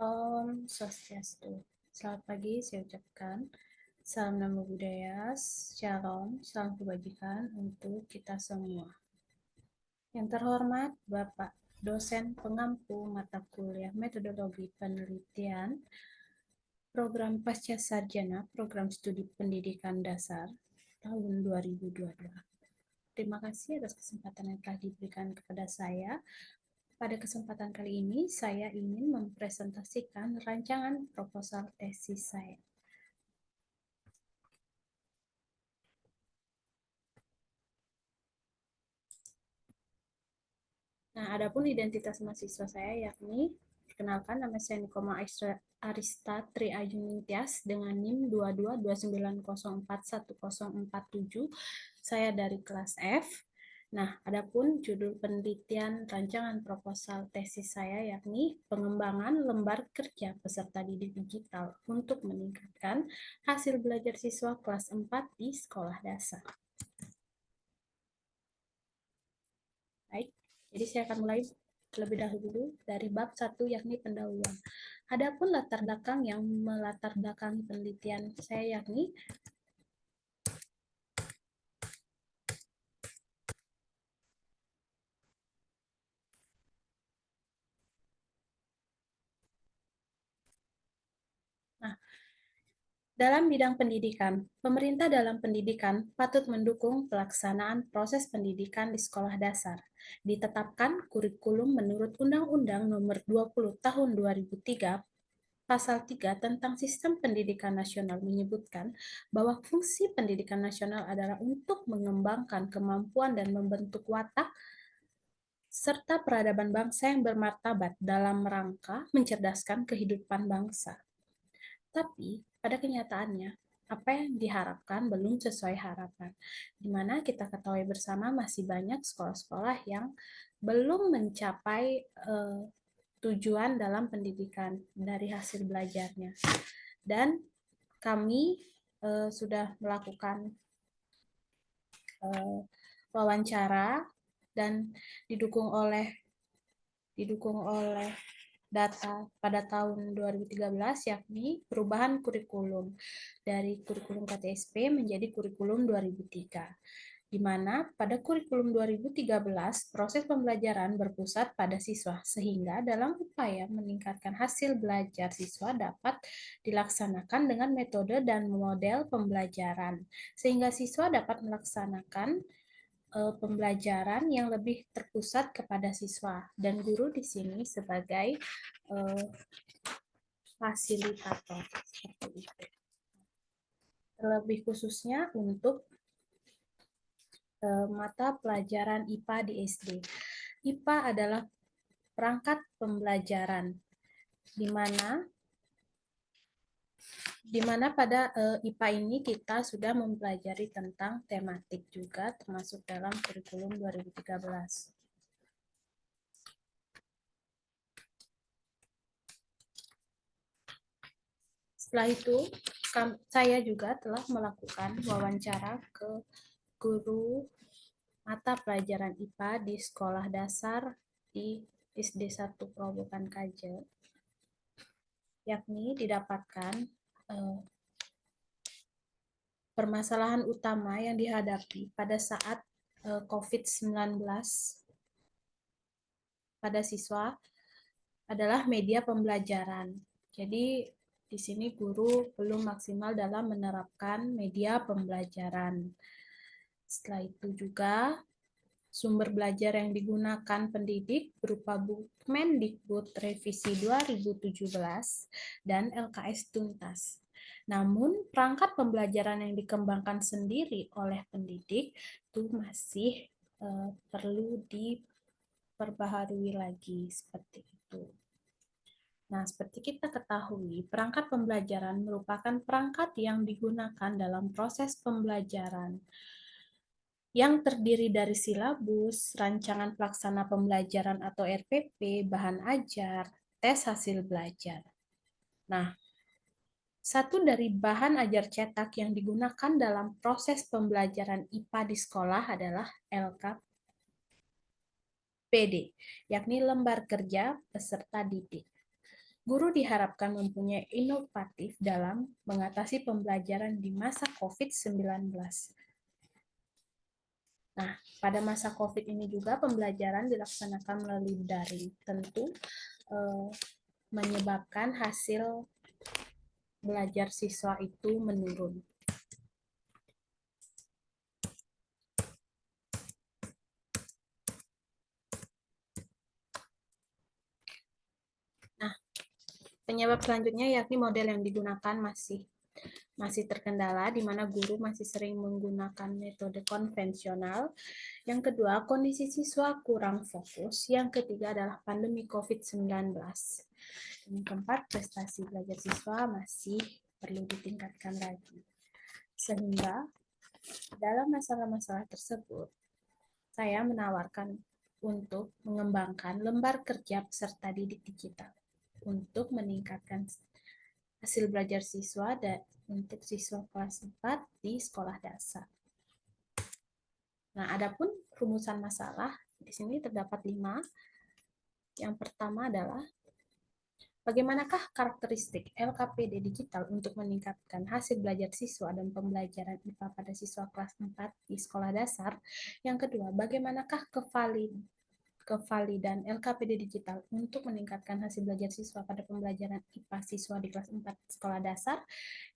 Om Swastiastu. Selamat pagi, saya ucapkan. Salam Namo Buddhaya, Shalom, salam kebajikan untuk kita semua. Yang terhormat Bapak dosen pengampu mata kuliah metodologi penelitian program pasca sarjana program studi pendidikan dasar tahun 2022. Terima kasih atas kesempatan yang telah diberikan kepada saya. Pada kesempatan kali ini, saya ingin mempresentasikan rancangan proposal tesis saya. Nah, adapun identitas mahasiswa saya yakni, perkenalkan, nama saya Nikoma Arista Tri Ajeng Ningtyas dengan NIM 2229041047. Saya dari kelas F. Nah, adapun judul penelitian rancangan proposal tesis saya yakni pengembangan lembar kerja peserta didik digital untuk meningkatkan hasil belajar siswa kelas 4 di sekolah dasar. Baik, jadi saya akan mulai terlebih dahulu dari bab 1 yakni pendahuluan. Adapun latar belakang yang melatar belakangi penelitian saya yakni dalam bidang pendidikan, pemerintah dalam pendidikan patut mendukung pelaksanaan proses pendidikan di sekolah dasar. Ditetapkan kurikulum menurut Undang-Undang Nomor 20 Tahun 2003 Pasal 3 tentang Sistem Pendidikan Nasional menyebutkan bahwa fungsi pendidikan nasional adalah untuk mengembangkan kemampuan dan membentuk watak serta peradaban bangsa yang bermartabat dalam rangka mencerdaskan kehidupan bangsa. Tapi pada kenyataannya, apa yang diharapkan belum sesuai harapan, di mana kita ketahui bersama masih banyak sekolah-sekolah yang belum mencapai tujuan dalam pendidikan dari hasil belajarnya. Dan kami sudah melakukan wawancara dan didukung oleh data pada tahun 2013 yakni perubahan kurikulum dari kurikulum KTSP menjadi kurikulum 2003, di mana pada kurikulum 2013 proses pembelajaran berpusat pada siswa, sehingga dalam upaya meningkatkan hasil belajar siswa dapat dilaksanakan dengan metode dan model pembelajaran, sehingga siswa dapat melaksanakan pembelajaran yang lebih terpusat kepada siswa, dan guru di sini sebagai fasilitator seperti itu. Terlebih khususnya untuk mata pelajaran IPA di SD. IPA adalah perangkat pembelajaran di mana pada IPA ini kita sudah mempelajari tentang tematik juga termasuk dalam kurikulum 2013. Setelah itu, saya juga telah melakukan wawancara ke guru mata pelajaran IPA di sekolah dasar di SD 1 Probokan Kaje, yakni didapatkan permasalahan utama yang dihadapi pada saat COVID-19 pada siswa adalah media pembelajaran. Jadi di sini guru belum maksimal dalam menerapkan media pembelajaran. Setelah itu juga sumber belajar yang digunakan pendidik berupa Kemendikbud Revisi 2017 dan LKS Tuntas. Namun, perangkat pembelajaran yang dikembangkan sendiri oleh pendidik itu masih perlu diperbaharui lagi seperti itu. Nah, seperti kita ketahui, perangkat pembelajaran merupakan perangkat yang digunakan dalam proses pembelajaran yang terdiri dari silabus, rancangan pelaksana pembelajaran atau RPP, bahan ajar, tes hasil belajar. Nah, satu dari bahan ajar cetak yang digunakan dalam proses pembelajaran IPA di sekolah adalah LKPD, yakni lembar kerja peserta didik. Guru diharapkan mempunyai inovatif dalam mengatasi pembelajaran di masa COVID-19. Nah, pada masa COVID ini juga pembelajaran dilaksanakan melalui daring. Tentu menyebabkan hasil belajar siswa itu menurun. Nah, penyebab selanjutnya yakni model yang digunakan masih terkendala, di mana guru masih sering menggunakan metode konvensional. Yang kedua, kondisi siswa kurang fokus. Yang ketiga adalah pandemi COVID-19. Yang keempat, prestasi belajar siswa masih perlu ditingkatkan lagi. Sehingga dalam masalah-masalah tersebut, saya menawarkan untuk mengembangkan lembar kerja peserta didik digital untuk meningkatkan hasil belajar siswa dan untuk siswa kelas 4 di sekolah dasar. Nah, adapun rumusan masalah di sini terdapat 5. Yang pertama adalah bagaimanakah karakteristik LKPD digital untuk meningkatkan hasil belajar siswa dan pembelajaran IPA pada siswa kelas 4 di sekolah dasar? Yang kedua, bagaimanakah kevalidan LKPD digital untuk meningkatkan hasil belajar siswa pada pembelajaran IPA siswa di kelas 4 sekolah dasar?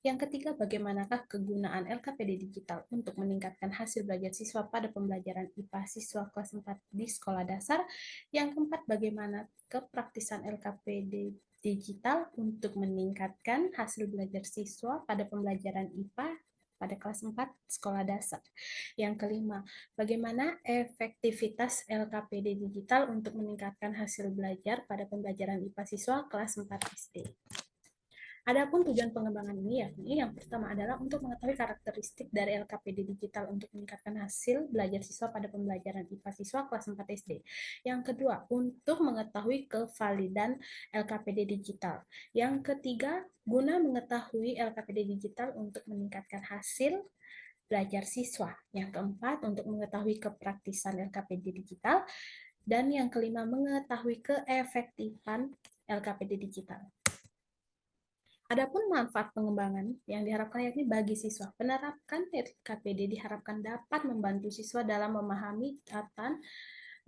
Yang ketiga, bagaimanakah kegunaan LKPD digital untuk meningkatkan hasil belajar siswa pada pembelajaran IPA siswa kelas 4 di sekolah dasar? Yang keempat, bagaimana kepraktisan LKPD digital untuk meningkatkan hasil belajar siswa pada pembelajaran IPA pada kelas 4 sekolah dasar. Yang kelima, bagaimana efektivitas LKPD digital untuk meningkatkan hasil belajar pada pembelajaran IPA siswa kelas 4 SD. Adapun tujuan pengembangan ini yakni yang pertama adalah untuk mengetahui karakteristik dari LKPD digital untuk meningkatkan hasil belajar siswa pada pembelajaran IPA siswa kelas 4 SD. Yang kedua, untuk mengetahui kevalidan LKPD digital. Yang ketiga, guna mengetahui LKPD digital untuk meningkatkan hasil belajar siswa. Yang keempat, untuk mengetahui kepraktisan LKPD digital. Dan yang kelima, mengetahui keefektifan LKPD digital. Adapun manfaat pengembangan yang diharapkan yakni bagi siswa. Penerapan LKPD diharapkan dapat membantu siswa dalam memahami dan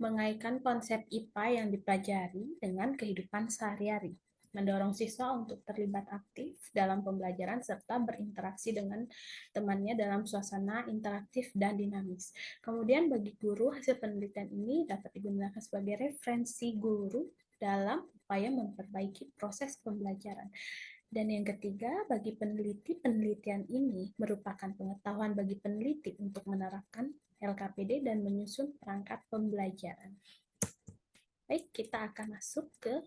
mengaitkan konsep IPA yang dipelajari dengan kehidupan sehari-hari, mendorong siswa untuk terlibat aktif dalam pembelajaran serta berinteraksi dengan temannya dalam suasana interaktif dan dinamis. Kemudian bagi guru, hasil penelitian ini dapat digunakan sebagai referensi guru dalam upaya memperbaiki proses pembelajaran. Dan yang ketiga, bagi peneliti, penelitian ini merupakan pengetahuan bagi peneliti untuk menerapkan LKPD dan menyusun perangkat pembelajaran. Baik, kita akan masuk ke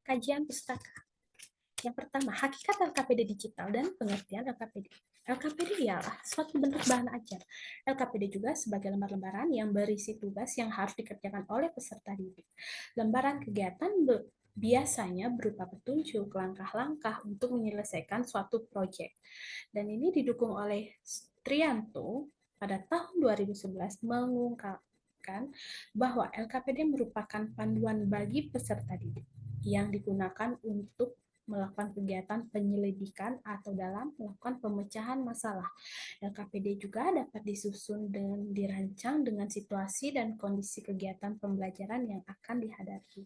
kajian pustaka. Yang pertama, hakikat LKPD digital dan pengertian LKPD. LKPD ialah suatu bentuk bahan ajar. LKPD juga sebagai lembar-lembaran yang berisi tugas yang harus dikerjakan oleh peserta didik. Lembaran kegiatan biasanya berupa petunjuk langkah-langkah untuk menyelesaikan suatu proyek. Dan ini didukung oleh Trianto pada tahun 2011 mengungkapkan bahwa LKPD merupakan panduan bagi peserta didik yang digunakan untuk melakukan kegiatan penyelidikan atau dalam melakukan pemecahan masalah. LKPD juga dapat disusun dan dirancang dengan situasi dan kondisi kegiatan pembelajaran yang akan dihadapi.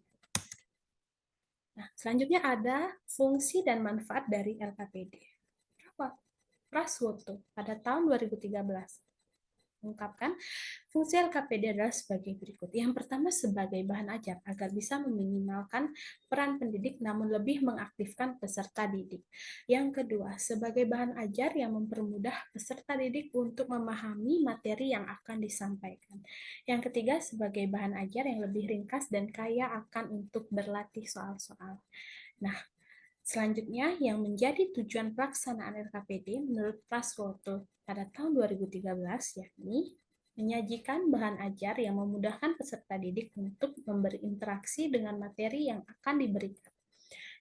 Nah, selanjutnya ada fungsi dan manfaat dari LKPD. Praswoto pada tahun 2013 mengungkapkan fungsi LKPD adalah sebagai berikut. Yang pertama, sebagai bahan ajar agar bisa meminimalkan peran pendidik namun lebih mengaktifkan peserta didik. Yang kedua, sebagai bahan ajar yang mempermudah peserta didik untuk memahami materi yang akan disampaikan. Yang ketiga, sebagai bahan ajar yang lebih ringkas dan kaya akan untuk berlatih soal-soal. Nah, selanjutnya, yang menjadi tujuan pelaksanaan LKPD menurut Praswoto pada tahun 2013 yakni menyajikan bahan ajar yang memudahkan peserta didik untuk memberi interaksi dengan materi yang akan diberikan.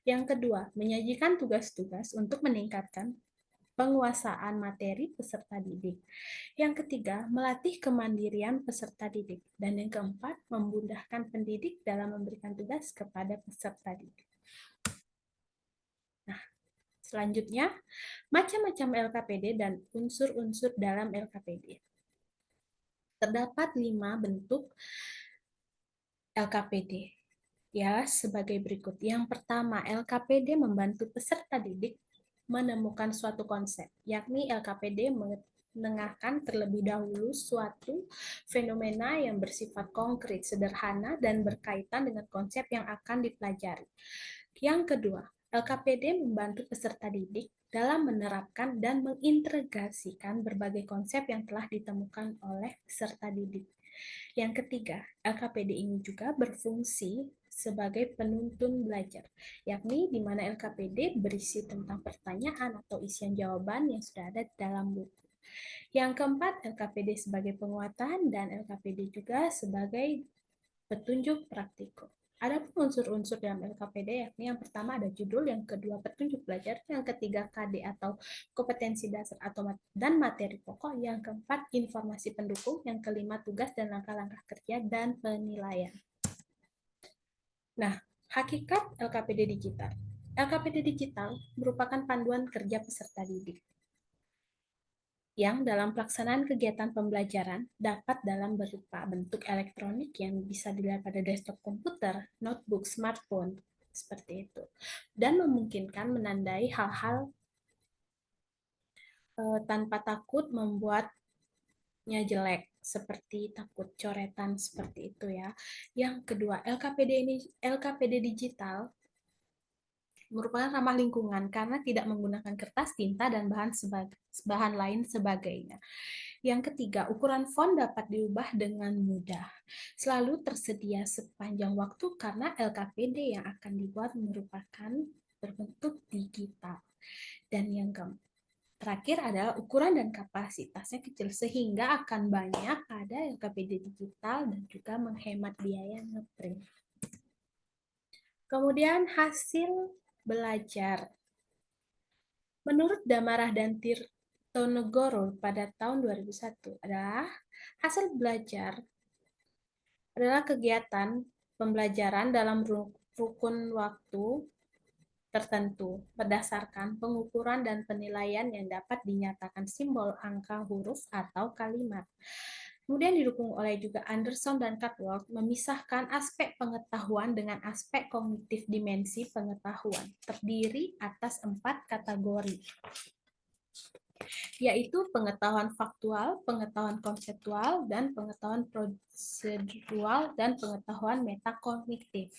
Yang kedua, menyajikan tugas-tugas untuk meningkatkan penguasaan materi peserta didik. Yang ketiga, melatih kemandirian peserta didik. Dan yang keempat, memudahkan pendidik dalam memberikan tugas kepada peserta didik. Nah, selanjutnya, macam-macam LKPD dan unsur-unsur dalam LKPD. Terdapat 5 bentuk LKPD. Ya, sebagai berikut. Yang pertama, LKPD membantu peserta didik menemukan suatu konsep, yakni LKPD menengahkan terlebih dahulu suatu fenomena yang bersifat konkret, sederhana, dan berkaitan dengan konsep yang akan dipelajari. Yang kedua, LKPD membantu peserta didik dalam menerapkan dan mengintegrasikan berbagai konsep yang telah ditemukan oleh peserta didik. Yang ketiga, LKPD ini juga berfungsi sebagai penuntun belajar, yakni di mana LKPD berisi tentang pertanyaan atau isian jawaban yang sudah ada dalam buku. Yang keempat, LKPD sebagai penguatan dan LKPD juga sebagai petunjuk praktikum. Ada unsur-unsur dalam LKPD, yakni yang pertama ada judul, yang kedua petunjuk belajar, yang ketiga KD atau kompetensi dasar atau dan materi pokok, yang keempat informasi pendukung, yang kelima tugas dan langkah-langkah kerja dan penilaian. Nah, hakikat LKPD digital. LKPD digital merupakan panduan kerja peserta didik yang dalam pelaksanaan kegiatan pembelajaran dapat dalam berupa bentuk elektronik yang bisa dilihat pada desktop komputer, notebook, smartphone, seperti itu. Dan memungkinkan menandai hal-hal tanpa takut membuatnya jelek, seperti takut coretan seperti itu ya. Yang kedua, LKPD digital merupakan ramah lingkungan karena tidak menggunakan kertas, tinta, dan bahan lain sebagainya. Yang ketiga, ukuran font dapat diubah dengan mudah. Selalu tersedia sepanjang waktu karena LKPD yang akan dibuat merupakan berbentuk digital. Dan yang terakhir adalah ukuran dan kapasitasnya kecil sehingga akan banyak ada LKPD digital dan juga menghemat biaya ngeprint. Kemudian hasil belajar. Menurut Damarah dan Tirtonegoro pada tahun 2001 adalah hasil belajar adalah kegiatan pembelajaran dalam rukun waktu tertentu berdasarkan pengukuran dan penilaian yang dapat dinyatakan simbol, angka, huruf, atau kalimat. Kemudian didukung oleh juga Anderson dan Caldwell memisahkan aspek pengetahuan dengan aspek kognitif dimensi pengetahuan, terdiri atas 4 kategori, yaitu pengetahuan faktual, pengetahuan konseptual, dan pengetahuan prosedural, dan pengetahuan metakognitif.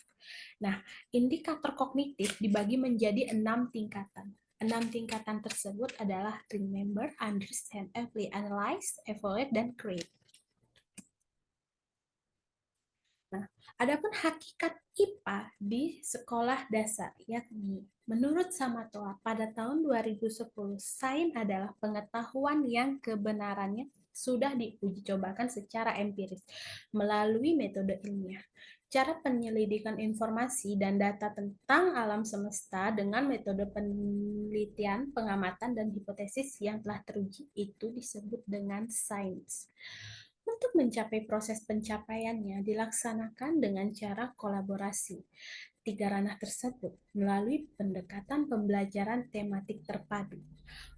Nah, indikator kognitif dibagi menjadi 6 tingkatan. 6 tingkatan tersebut adalah remember, understand, apply, analyze, evaluate, dan create. Nah, adapun hakikat IPA di sekolah dasar, yakni menurut Samatoa pada tahun 2010, sains adalah pengetahuan yang kebenarannya sudah diuji cobakan secara empiris melalui metode ilmiah. Cara penyelidikan informasi dan data tentang alam semesta dengan metode penelitian, pengamatan, dan hipotesis yang telah teruji itu disebut dengan sains. Untuk mencapai proses pencapaiannya dilaksanakan dengan cara kolaborasi. 3 ranah tersebut melalui pendekatan pembelajaran tematik terpadu.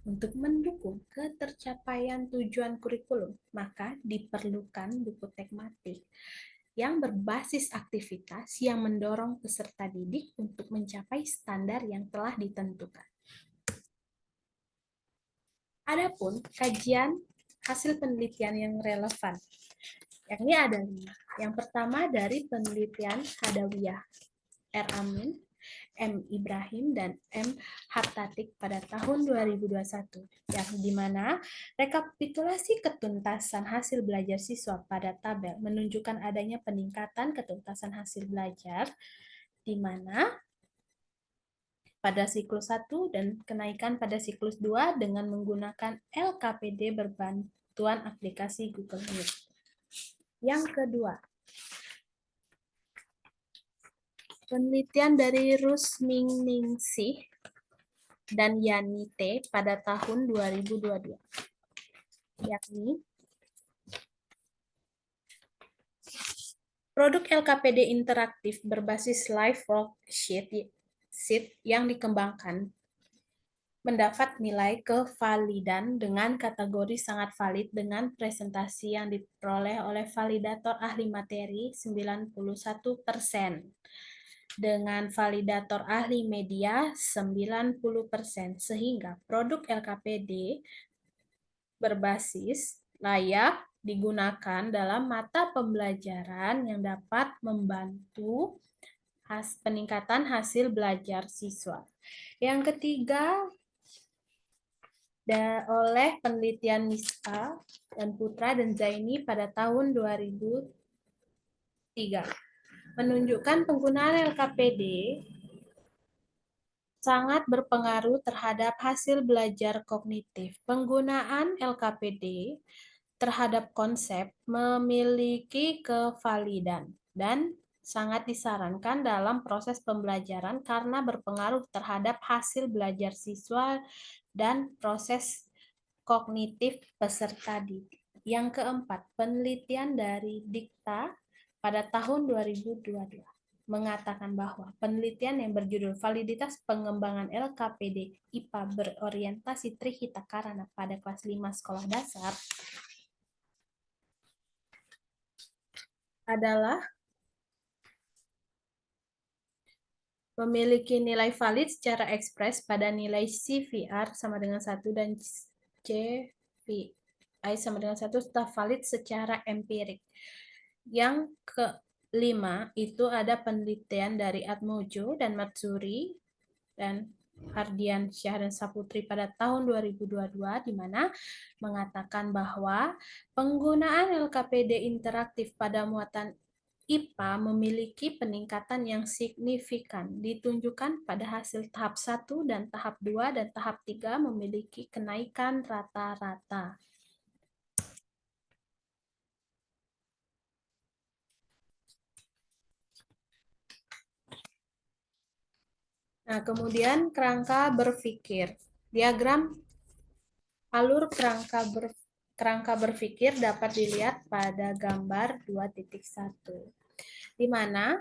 Untuk mendukung ketercapaian tujuan kurikulum, maka diperlukan buku tematik yang berbasis aktivitas yang mendorong peserta didik untuk mencapai standar yang telah ditentukan. Adapun kajian hasil penelitian yang relevan, yakni ada 5. Yang pertama dari penelitian Hadawiyah, R. Amin, M. Ibrahim, dan M. Hartatik pada tahun 2021, yang dimana rekapitulasi ketuntasan hasil belajar siswa pada tabel menunjukkan adanya peningkatan ketuntasan hasil belajar, di mana pada siklus 1 dan kenaikan pada siklus 2 dengan menggunakan LKPD berbantuan aplikasi Google Meet. Yang kedua, penelitian dari Rusmingningsih dan Yanite pada tahun 2022, yakni produk LKPD interaktif berbasis live worksheet seed yang dikembangkan mendapat nilai kevalidan dengan kategori sangat valid dengan presentasi yang diperoleh oleh validator ahli materi 91%. Dengan validator ahli media 90%, sehingga produk LKPD berbasis layak digunakan dalam mata pembelajaran yang dapat membantu peningkatan hasil belajar siswa. Yang ketiga, oleh penelitian Nisa dan Putra dan Zaini pada tahun 2003 menunjukkan penggunaan LKPD sangat berpengaruh terhadap hasil belajar kognitif. Penggunaan LKPD terhadap konsep memiliki kevalidan dan sangat disarankan dalam proses pembelajaran karena berpengaruh terhadap hasil belajar siswa dan proses kognitif peserta didik. Yang keempat, penelitian dari Dikta pada tahun 2022 mengatakan bahwa penelitian yang berjudul Validitas Pengembangan LKPD IPA berorientasi Trihita Karana pada kelas 5 sekolah dasar adalah memiliki nilai valid secara ekspres pada nilai CVR sama dengan 1 dan CVI sama dengan 1 tetap valid secara empirik. Yang kelima itu ada penelitian dari Atmojo dan Matsuri dan Hardiansyah dan Saputri pada tahun 2022 di mana mengatakan bahwa penggunaan LKPD interaktif pada muatan IPA memiliki peningkatan yang signifikan, ditunjukkan pada hasil tahap 1 dan tahap 2 dan tahap 3 memiliki kenaikan rata-rata. Nah, kemudian kerangka berpikir. Diagram alur kerangka berpikir dapat dilihat pada gambar 2.1, di mana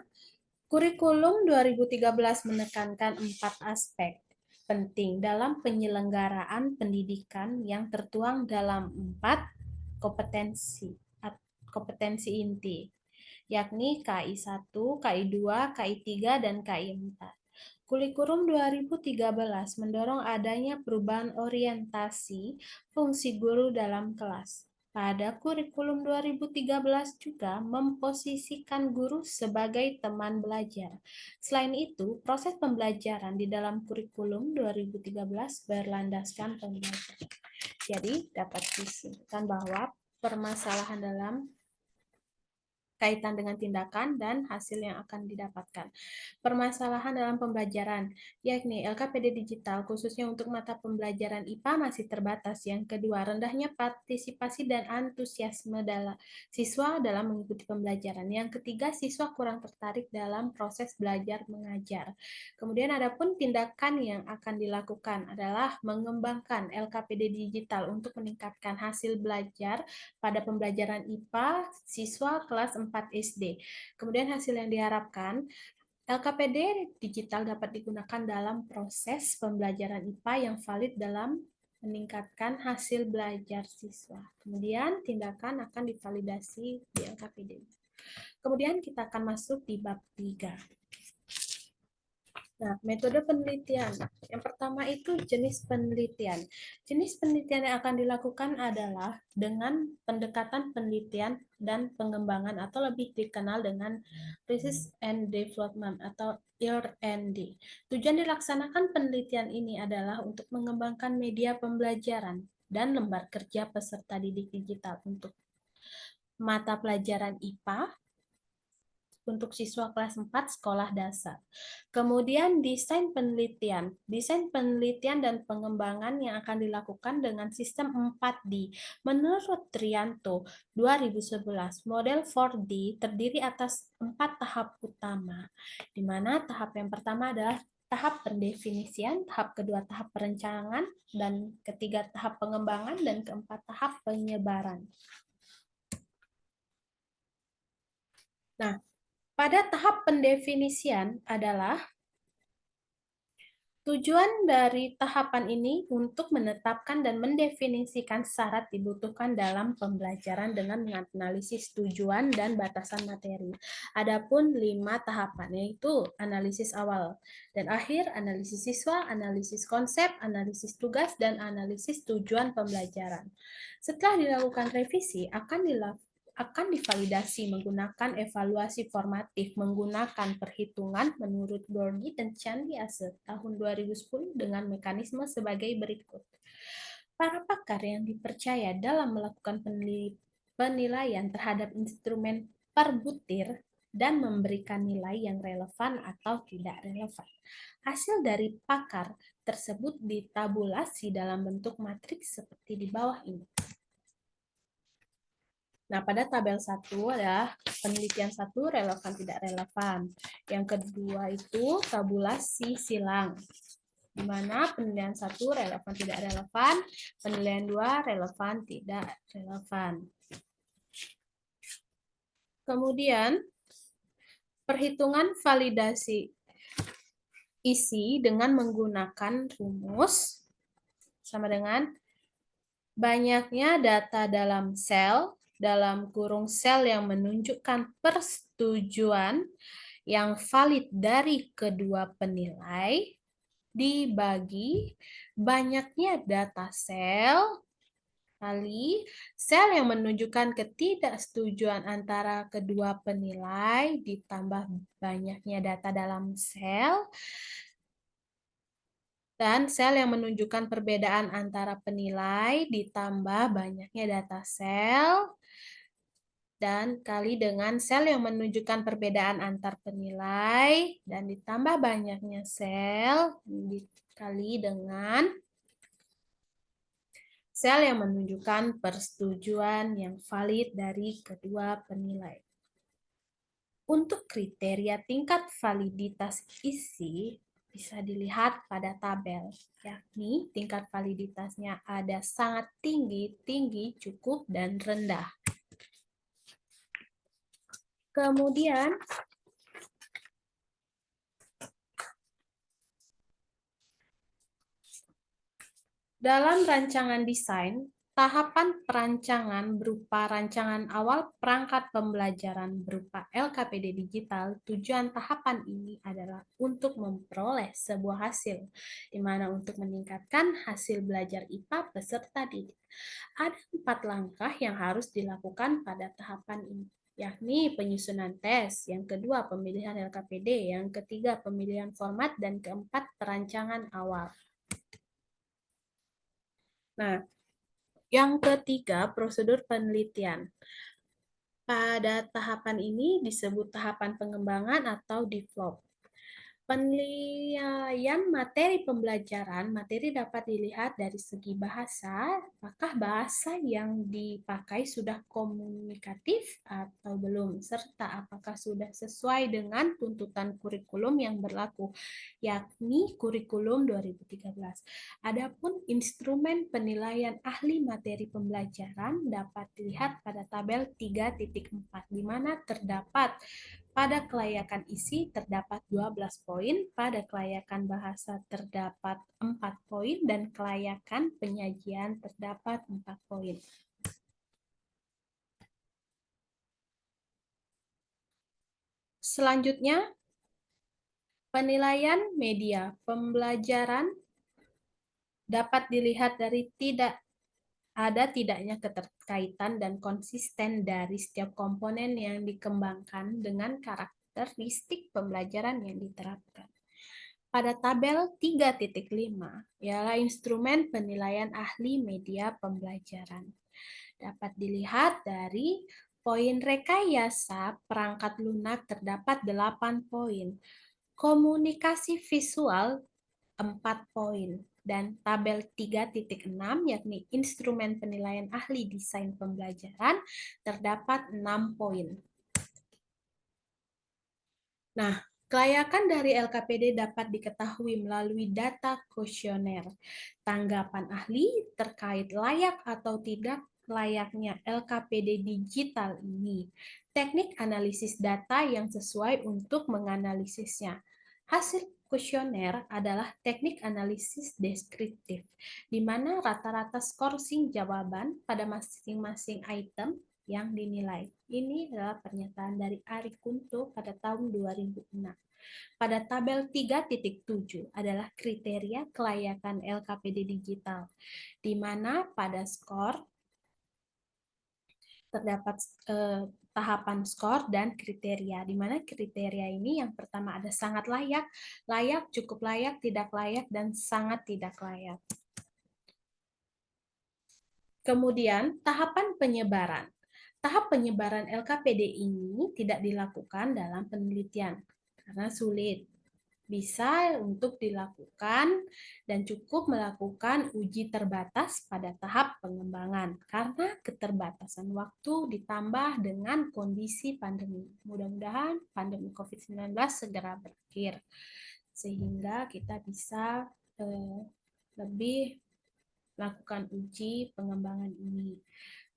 kurikulum 2013 menekankan 4 aspek penting dalam penyelenggaraan pendidikan yang tertuang dalam 4 kompetensi inti, yakni KI 1, KI 2, KI 3, dan KI 4. Kurikulum 2013 mendorong adanya perubahan orientasi fungsi guru dalam kelas. Pada kurikulum 2013 juga memposisikan guru sebagai teman belajar. Selain itu, proses pembelajaran di dalam kurikulum 2013 berlandaskan pembelajaran. Jadi, dapat disimpulkan bahwa permasalahan dalam kaitan dengan tindakan dan hasil yang akan didapatkan. Permasalahan dalam pembelajaran, yakni LKPD digital khususnya untuk mata pembelajaran IPA masih terbatas. Yang kedua, rendahnya partisipasi dan antusiasme siswa dalam mengikuti pembelajaran. Yang ketiga, siswa kurang tertarik dalam proses belajar mengajar. Kemudian adapun tindakan yang akan dilakukan adalah mengembangkan LKPD digital untuk meningkatkan hasil belajar pada pembelajaran IPA siswa kelas 4 SD. Kemudian hasil yang diharapkan, LKPD digital dapat digunakan dalam proses pembelajaran IPA yang valid dalam meningkatkan hasil belajar siswa. Kemudian tindakan akan divalidasi di LKPD. Kemudian kita akan masuk di bab 3. Nah, metode penelitian. Yang pertama itu jenis penelitian. Jenis penelitian yang akan dilakukan adalah dengan pendekatan penelitian dan pengembangan atau lebih dikenal dengan Research and Development atau R&D. Tujuan dilaksanakan penelitian ini adalah untuk mengembangkan media pembelajaran dan lembar kerja peserta didik digital untuk mata pelajaran IPA, untuk siswa kelas 4 sekolah dasar. Kemudian desain penelitian. Desain penelitian dan pengembangan yang akan dilakukan dengan sistem 4D. Menurut Trianto 2011, model 4D terdiri atas 4 tahap utama, di mana tahap yang pertama adalah tahap pendefinisian, tahap kedua tahap perencanaan, dan ketiga tahap pengembangan, dan keempat tahap penyebaran. Nah, pada tahap pendefinisian adalah Tujuan dari tahapan ini untuk menetapkan dan mendefinisikan syarat dibutuhkan dalam pembelajaran dengan menganalisis tujuan dan batasan materi. Adapun 5 tahapan, yaitu analisis awal dan akhir, analisis siswa, analisis konsep, analisis tugas, dan analisis tujuan pembelajaran. Setelah dilakukan revisi, akan divalidasi menggunakan evaluasi formatif menggunakan perhitungan menurut Gordy dan Chandiase tahun 2010 dengan mekanisme sebagai berikut. Para pakar yang dipercaya dalam melakukan penilaian terhadap instrumen per butir dan memberikan nilai yang relevan atau tidak relevan. Hasil dari pakar tersebut ditabulasi dalam bentuk matriks seperti di bawah ini. Nah, pada tabel 1 adalah penelitian 1 relevan tidak relevan. Yang kedua itu tabulasi silang. Di mana penilaian 1 relevan tidak relevan, penilaian 2 relevan tidak relevan. Kemudian perhitungan validasi isi dengan menggunakan rumus sama dengan banyaknya data dalam sel dalam kurung sel yang menunjukkan persetujuan yang valid dari kedua penilai dibagi banyaknya data sel kali sel yang menunjukkan ketidaksetujuan antara kedua penilai ditambah banyaknya data dalam sel dan sel yang menunjukkan perbedaan antara penilai ditambah banyaknya data sel dan kali dengan sel yang menunjukkan perbedaan antar penilai dan ditambah banyaknya sel dikali dengan sel yang menunjukkan persetujuan yang valid dari kedua penilai. Untuk kriteria tingkat validitas isi bisa dilihat pada tabel, yakni tingkat validitasnya ada sangat tinggi, tinggi, cukup, dan rendah. Kemudian, dalam rancangan desain, tahapan perancangan berupa rancangan awal perangkat pembelajaran berupa LKPD digital. Tujuan tahapan ini adalah untuk memperoleh sebuah hasil, di mana untuk meningkatkan hasil belajar IPA peserta didik. Ada 4 langkah yang harus dilakukan pada tahapan ini, yakni penyusunan tes, yang kedua pemilihan LKPD, yang ketiga pemilihan format, dan keempat perancangan awal. Nah, yang ketiga, prosedur penelitian. Pada tahapan ini disebut tahapan pengembangan atau develop. Penilaian materi pembelajaran, materi dapat dilihat dari segi bahasa, apakah bahasa yang dipakai sudah komunikatif atau belum, serta apakah sudah sesuai dengan tuntutan kurikulum yang berlaku, yakni kurikulum 2013. Adapun instrumen penilaian ahli materi pembelajaran dapat dilihat pada tabel 3.4, di mana terdapat pada kelayakan isi terdapat 12 poin, pada kelayakan bahasa terdapat 4 poin, dan kelayakan penyajian terdapat 4 poin. Selanjutnya, penilaian media pembelajaran dapat dilihat dari tidaknya keterkaitan dan konsisten dari setiap komponen yang dikembangkan dengan karakteristik pembelajaran yang diterapkan. Pada tabel 3.5 ialah instrumen penilaian ahli media pembelajaran. Dapat dilihat dari poin rekayasa perangkat lunak terdapat 8 poin. Komunikasi visual 4 poin. Dan tabel 3.6 yakni instrumen penilaian ahli desain pembelajaran terdapat 6 poin. Nah, kelayakan dari LKPD dapat diketahui melalui data kuesioner. Tanggapan ahli terkait layak atau tidak layaknya LKPD digital ini. Teknik analisis data yang sesuai untuk menganalisisnya. Hasil kuesioner adalah teknik analisis deskriptif, di mana rata-rata skorsing jawaban pada masing-masing item yang dinilai. Ini adalah pernyataan dari Ari Kunto pada tahun 2006. Pada tabel 3.7 adalah kriteria kelayakan LKPD digital, di mana pada skor terdapat tahapan skor dan kriteria, di mana kriteria ini yang pertama ada sangat layak, layak, cukup layak, tidak layak, dan sangat tidak layak. Kemudian tahapan penyebaran. Tahap penyebaran LKPD ini tidak dilakukan dalam penelitian karena sulit. Bisa untuk dilakukan dan cukup melakukan uji terbatas pada tahap pengembangan karena keterbatasan waktu ditambah dengan kondisi pandemi. Mudah-mudahan pandemi COVID-19 segera berakhir sehingga kita bisa lebih melakukan uji pengembangan ini.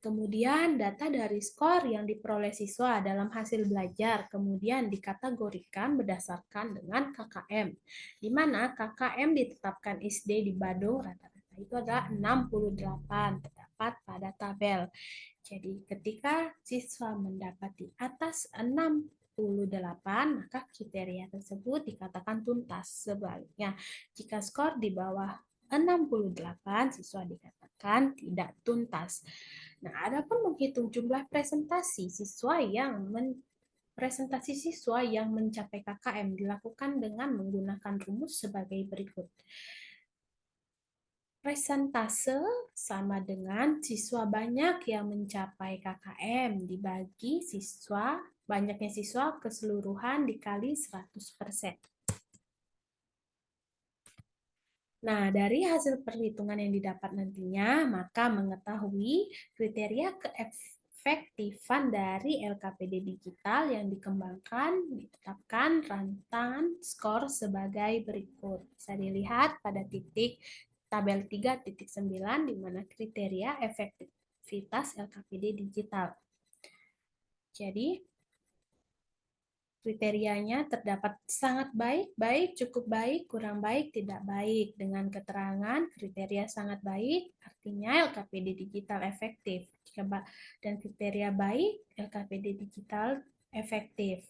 Kemudian data dari skor yang diperoleh siswa dalam hasil belajar kemudian dikategorikan berdasarkan dengan KKM, di mana KKM ditetapkan SD di Badung rata-rata itu adalah 68 terdapat pada tabel. Jadi ketika siswa mendapati atas 68, maka kriteria tersebut dikatakan tuntas. Sebaliknya, jika skor di bawah 68, siswa dikatakan tidak tuntas. Nah, adapun menghitung jumlah presentasi siswa yang mencapai KKM dilakukan dengan menggunakan rumus sebagai berikut. Presentase sama dengan siswa banyak yang mencapai KKM dibagi banyaknya siswa keseluruhan dikali 100%. Nah, dari hasil perhitungan yang didapat nantinya, maka mengetahui kriteria keefektifan dari LKPD digital yang dikembangkan, ditetapkan rantangan skor sebagai berikut. Bisa dilihat pada tabel 3.9 di mana kriteria efektivitas LKPD digital. Jadi, kriterianya terdapat sangat baik, baik, cukup baik, kurang baik, tidak baik. Dengan keterangan kriteria sangat baik, artinya LKPD digital efektif. Dan kriteria baik, LKPD digital efektif.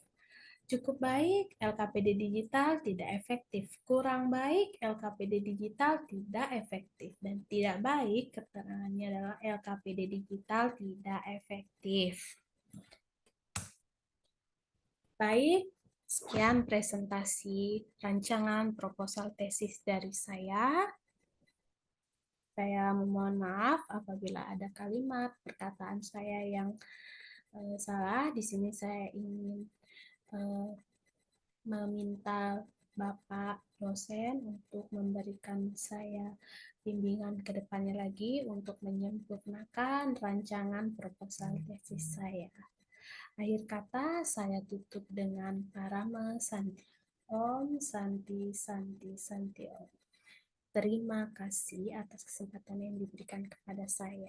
Cukup baik, LKPD digital tidak efektif. Kurang baik, LKPD digital tidak efektif. Dan tidak baik, keterangannya adalah LKPD digital tidak efektif. Baik, sekian presentasi rancangan proposal tesis dari saya. Saya memohon maaf apabila ada kalimat perkataan saya yang salah. Di sini saya ingin meminta Bapak dosen untuk memberikan saya bimbingan ke depannya lagi untuk menyempurnakan rancangan proposal tesis saya. Akhir kata, saya tutup dengan Parama Santi. Om Santi Santi Santi Om. Terima kasih atas kesempatan yang diberikan kepada saya.